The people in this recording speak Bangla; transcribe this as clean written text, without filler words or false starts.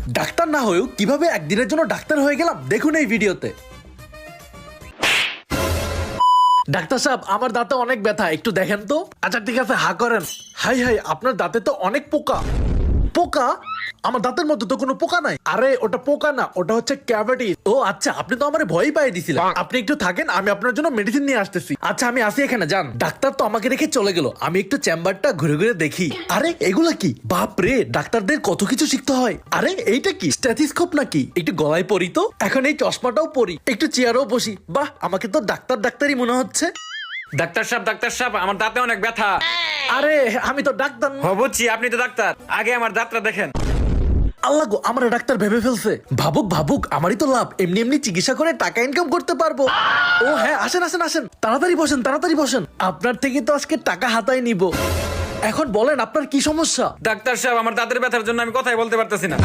ডাক্তার না হয়েও কিভাবে একদিনের জন্য ডাক্তার হয়ে গেলাম দেখুন এই ভিডিওতে। ডাক্তার সাহেব, আমার দাঁতে অনেক ব্যথা, একটু দেখেন তো। আচ্ছা ঠিক আছে, হা করেন। হাই হাই, আপনার দাঁতে তো অনেক পোকা। পোকা? আমার দাঁতের মধ্যে তো কোনো পোকা নাই। আরে ওটা পোকা না, ওটা হচ্ছে ক্যাভিটি। ও আচ্ছা, আপনি তো আমার ভয় পাই দিছিলেন। আপনি একটু থাকেন, আমি আপনার জন্য মেডিসিন নিয়ে আসতেছি। আচ্ছা আমি আসি এখানে, যান। ডাক্তার তো আমাকে রেখে চলে গেল, আমি একটু চেম্বারটা ঘুরে ঘুরে দেখি। আরে এগুলা কি? বাপ রে, ডাক্তারদের কত কিছু শিখতে হয়। আরে এইটা কি, স্টেথিস্কোপ নাকি? একটু গলায় পরি তো, এখন এই চশমাটাও পরি, একটু চেয়ারও বসি। বাহ, আমাকে তো ডাক্তারই মনে হচ্ছে। ডাক্তার সাহেব, আমার দাঁতে অনেক ব্যথা। আরে আমি তো ডাক্তার না। বুঝছি, আপনি তো ডাক্তার, আগে আমার দাঁতটা দেখেন। আল্লাহ গো, আমার ডাক্তার ভেবে ফেলছে। ভাবুক, আমারই তো লাভ, এমনি এমনি চিকিৎসা করে টাকা ইনকাম করতে পারবো। ও হ্যাঁ, আসেন, তাড়াতাড়ি বসেন। আপনার থেকে তো আজকে টাকা হাতায় নিব। এখন বলেন আপনার কি সমস্যা? ডাক্তার সাহেব, আমার দাঁতের ব্যথার জন্য আমি কথাই বলতে পারতেছি না।